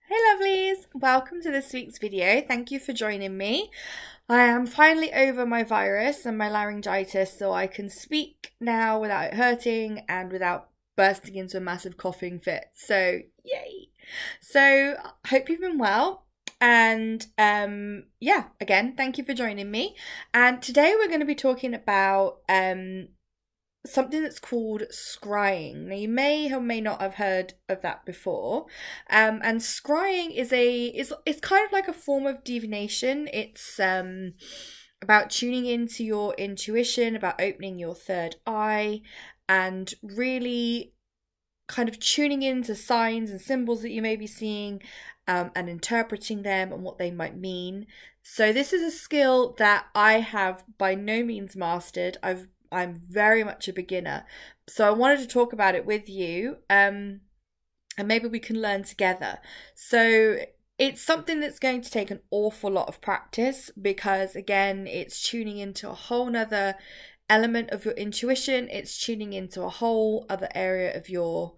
Hey lovelies, welcome to this week's video. Thank you for joining me. I am finally over my virus and my laryngitis, so I can speak now without it hurting and without bursting into a massive coughing fit. So yay. So hope you've been well. And yeah, again, thank you for joining me. And today we're going to be talking about something that's called scrying. Now you may or may not have heard of that before. And scrying is kind of like a form of divination. It's about tuning into your intuition, about opening your third eye, and really kind of tuning into signs and symbols that you may be seeing, and interpreting them and what they might mean. So this is a skill that I have by no means mastered. I'm very much a beginner. So I wanted to talk about it with you, and maybe we can learn together. So it's something that's going to take an awful lot of practice because, again, it's tuning into a whole nother element of your intuition. It's tuning into a whole other area of your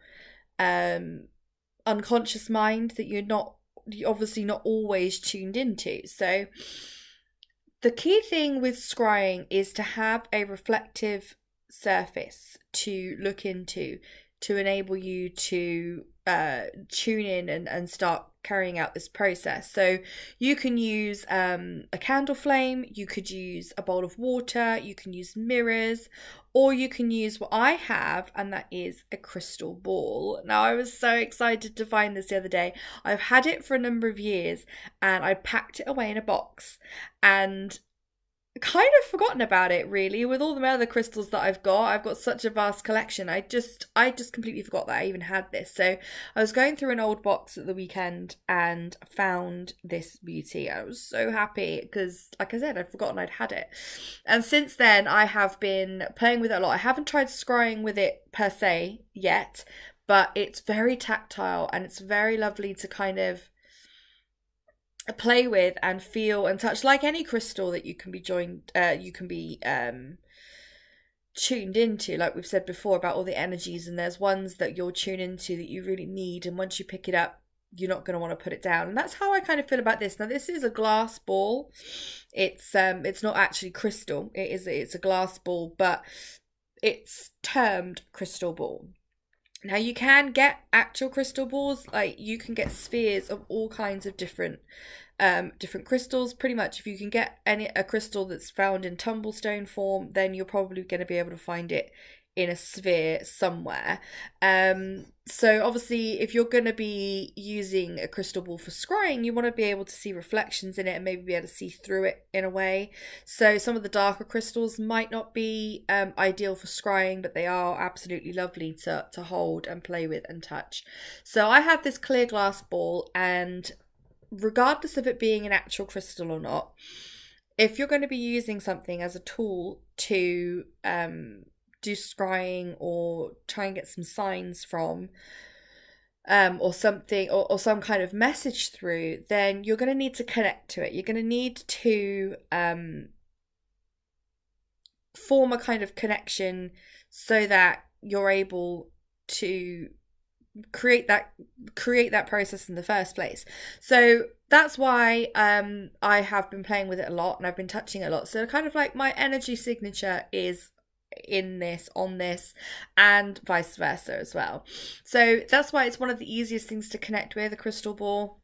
unconscious mind that you're obviously not always tuned into. So the key thing with scrying is to have a reflective surface to look into to enable you to tune in and start carrying out this process. So you can use a candle flame, you could use a bowl of water, you can use mirrors, or you can use what I have, and that is a crystal ball. Now, I was so excited to find this the other day. I've had it for a number of years and I packed it away in a box and kind of forgotten about it, really. With all the other crystals that I've got such a vast collection. I just completely forgot that I even had this. So I was going through an old box at the weekend and found this beauty. I was so happy because, like I said, I'd forgotten I'd had it. And since then I have been playing with it a lot. I haven't tried scrying with it per se yet, but it's very tactile and it's very lovely to kind of play with and feel and touch, like any crystal that you can be tuned into, like we've said before about all the energies. And there's ones that you'll tune into that you really need, and once you pick it up you're not going to want to put it down. And that's how I kind of feel about this. Now, this is a glass ball. It's not actually crystal. It's a glass ball, but it's termed crystal ball. Now, you can get actual crystal balls, like you can get spheres of all kinds of different crystals. Pretty much, if you can get a crystal that's found in tumblestone form, then you're probably going to be able to find it in a sphere somewhere. So obviously, if you're going to be using a crystal ball for scrying, you want to be able to see reflections in it and maybe be able to see through it in a way. So some of the darker crystals might not be ideal for scrying, but they are absolutely lovely to hold and play with and touch. So I have this clear glass ball, and regardless of it being an actual crystal or not, if you're going to be using something as a tool to do scrying or try and get some signs from, or something, or some kind of message through, then you're going to need to connect to it. You're going to need to form a kind of connection so that you're able to create that process in the first place. So that's why I have been playing with it a lot and I've been touching it a lot. So kind of like my energy signature is in this, on this, and vice versa as well. So that's why it's one of the easiest things to connect with, a crystal ball.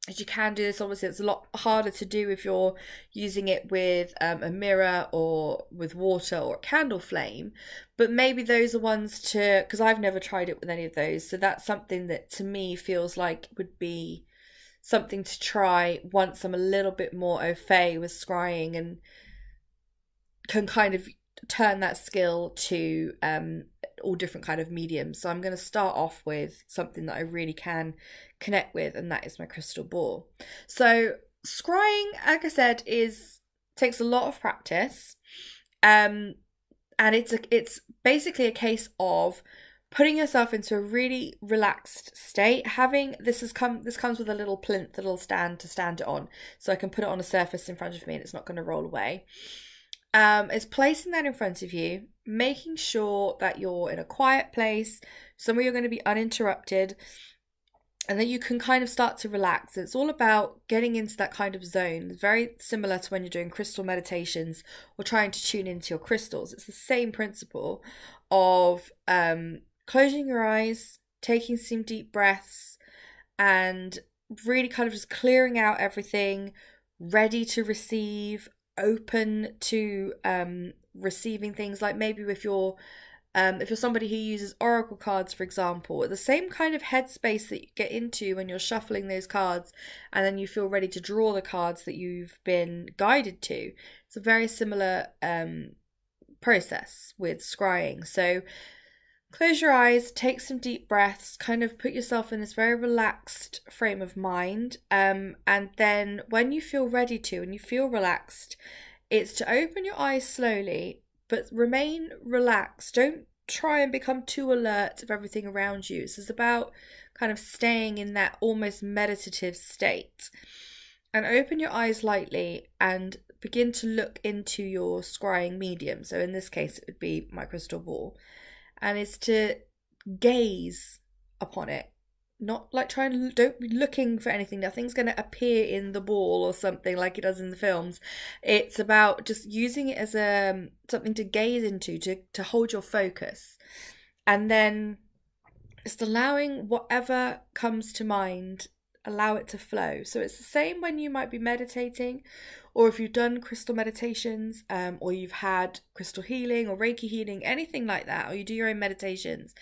As you can do this, obviously it's a lot harder to do if you're using it with a mirror or with water or a candle flame, but maybe those are ones to, because I've never tried it with any of those, so that's something that to me feels like would be something to try once I'm a little bit more au fait with scrying and can kind of turn that skill to all different kind of mediums. So I'm going to start off with something that I really can connect with, and that is my crystal ball. So scrying, like I said, takes a lot of practice, and it's basically a case of putting yourself into a really relaxed state. This comes with a little plinth, a little stand to stand it on, so I can put it on a surface in front of me and it's not going to roll away. Is placing that in front of you, making sure that you're in a quiet place, somewhere you're going to be uninterrupted, and then you can kind of start to relax. It's all about getting into that kind of zone. It's very similar to when you're doing crystal meditations or trying to tune into your crystals. It's the same principle of closing your eyes, taking some deep breaths, and really kind of just clearing out everything, ready to receive, open to receiving things. Like maybe if you're somebody who uses oracle cards, for example, the same kind of headspace that you get into when you're shuffling those cards and then you feel ready to draw the cards that you've been guided to. It's a very similar process with scrying. So close your eyes, take some deep breaths, kind of put yourself in this very relaxed frame of mind. And then when you feel ready to and you feel relaxed, it's to open your eyes slowly, but remain relaxed. Don't try and become too alert of everything around you. This is about kind of staying in that almost meditative state. And open your eyes lightly and begin to look into your scrying medium. So in this case, it would be my crystal ball. And it's to gaze upon it. Not like don't be looking for anything. Nothing's going to appear in the ball or something like it does in the films. It's about just using it as something to gaze into, to hold your focus. And then just allowing whatever comes to mind, allow it to flow. So it's the same when you might be meditating, or if you've done crystal meditations, or you've had crystal healing or Reiki healing, anything like that, or you do your own meditations,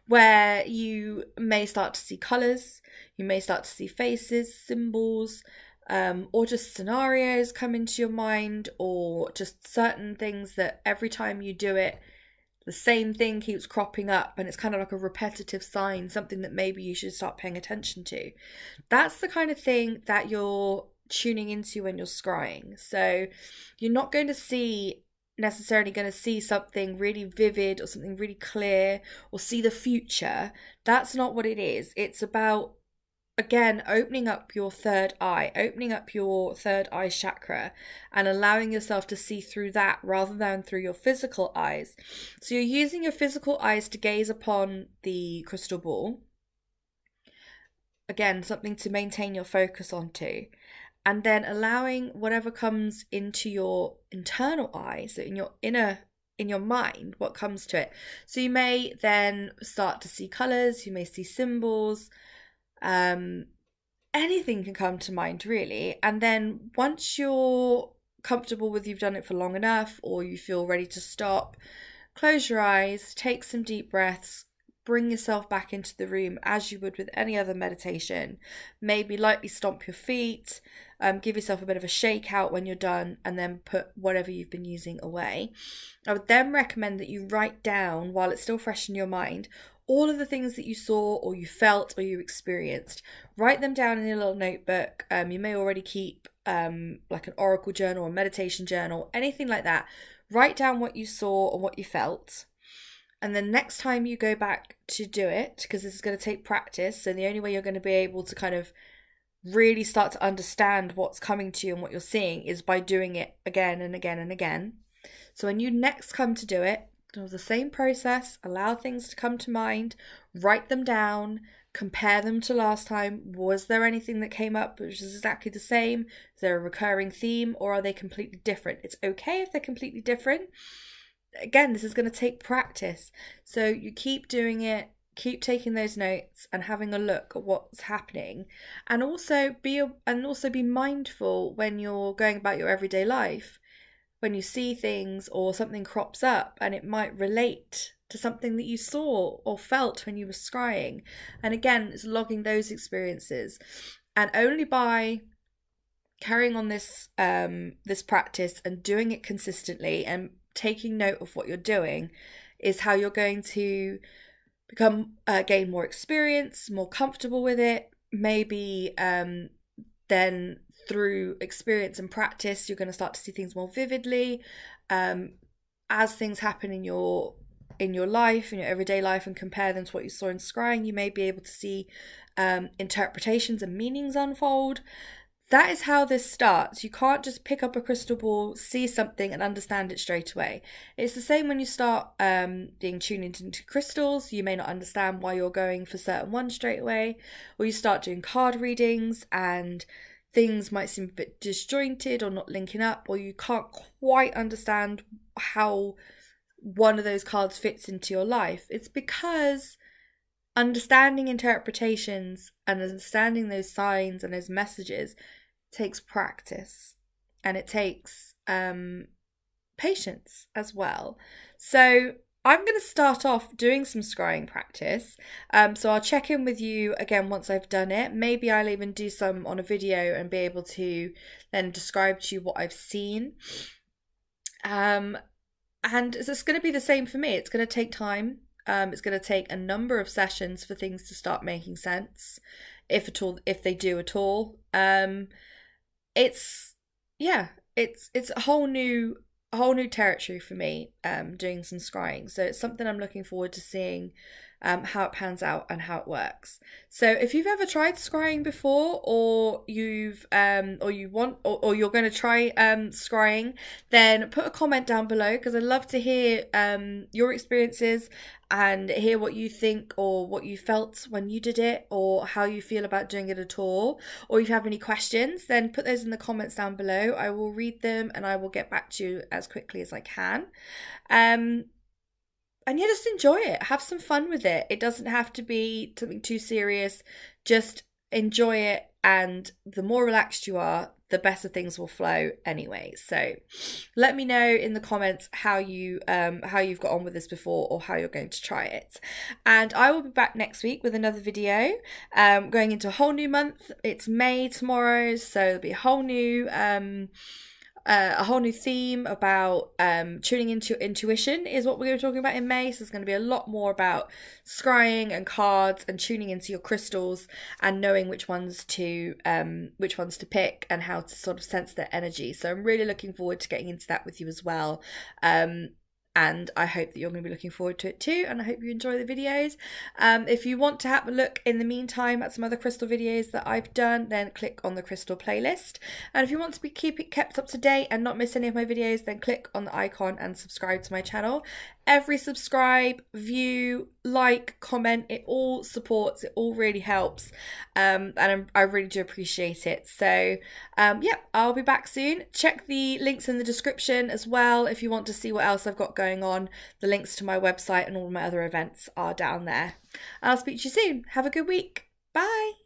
where you may start to see colours, you may start to see faces, symbols, or just scenarios come into your mind, or just certain things that every time you do it, the same thing keeps cropping up and it's kind of like a repetitive sign, something that maybe you should start paying attention to. That's the kind of thing that you're tuning into when you're scrying. So you're not necessarily going to see something really vivid or something really clear or see the future. That's not what it is. It's about, again, opening up your third eye chakra, and allowing yourself to see through that rather than through your physical eyes. So you're using your physical eyes to gaze upon the crystal ball. Again, something to maintain your focus onto. And then allowing whatever comes into your internal eye, so in your mind, what comes to it. So you may then start to see colours, you may see symbols, anything can come to mind really. And then once you're comfortable with you've done it for long enough, or you feel ready to stop, close your eyes, take some deep breaths, bring yourself back into the room as you would with any other meditation. Maybe lightly stomp your feet, give yourself a bit of a shake out when you're done, and then put whatever you've been using away. I would then recommend that you write down, while it's still fresh in your mind, all of the things that you saw or you felt or you experienced. Write them down in a little notebook. You may already keep like an oracle journal or meditation journal, anything like that. Write down what you saw or what you felt. And then next time you go back to do it, because this is going to take practice, so the only way you're going to be able to kind of really start to understand what's coming to you and what you're seeing is by doing it again and again and again. So when you next come to do it, do the same process, allow things to come to mind, write them down, compare them to last time. Was there anything that came up which is exactly the same? Is there a recurring theme, or are they completely different? It's okay if they're completely different. Again, this is going to take practice. So you keep doing it, keep taking those notes and having a look at what's happening. And also be mindful when you're going about your everyday life. When you see things or something crops up and it might relate to something that you saw or felt when you were scrying. And again, it's logging those experiences. And only by carrying on this practice and doing it consistently and taking note of what you're doing is how you're going to gain more experience, more comfortable with it. Maybe then through experience and practice, you're going to start to see things more vividly. As things happen in your life, in your everyday life, and compare them to what you saw in scrying, you may be able to see interpretations and meanings unfold. that is how this starts. You can't just pick up a crystal ball, see something, and understand it straight away. It's the same when you start being tuned into crystals. You may not understand why you're going for certain ones straight away, or you start doing card readings and things might seem a bit disjointed or not linking up, or you can't quite understand how one of those cards fits into your life. It's because understanding interpretations and understanding those signs and those messages takes practice, and it takes patience as well. So I'm going to start off doing some scrying practice. So I'll check in with you again once I've done it. Maybe I'll even do some on a video and be able to then describe to you what I've seen. And it's going to be the same for me. It's going to take time. It's going to take a number of sessions for things to start making sense, if at all, if they do at all. It's a whole new territory for me, doing some scrying. So it's something I'm looking forward to seeing how it pans out and how it works. So if you've ever tried scrying before, or you've or you want, or you're going to try scrying, then put a comment down below, because I'd love to hear your experiences and hear what you think or what you felt when you did it, or how you feel about doing it at all. Or if you have any questions, then put those in the comments down below. I will read them and I will get back to you as quickly as I can. And yeah, just enjoy it. Have some fun with it. It doesn't have to be something too serious. Just enjoy it. And the more relaxed you are, the better things will flow anyway. So let me know in the comments how you've got on with this before, or how you're going to try it. And I will be back next week with another video, going into a whole new month. It's May tomorrow, so there'll be a whole new theme about tuning into your intuition is what we're going to be talking about in May. So there's going to be a lot more about scrying and cards and tuning into your crystals and knowing which ones to pick and how to sort of sense their energy. So I'm really looking forward to getting into that with you as well. And I hope that you're going to be looking forward to it too. And I hope you enjoy the videos. If you want to have a look in the meantime at some other crystal videos that I've done, then click on the crystal playlist. And if you want to be kept up to date and not miss any of my videos, then click on the icon and subscribe to my channel. Every subscribe, view, like, comment, it all supports, it all really helps. And I really do appreciate it. So yeah, I'll be back soon. Check the links in the description as well if you want to see what else I've got going on. The links to my website and all my other events are down there. I'll speak to you soon. Have a good week. Bye.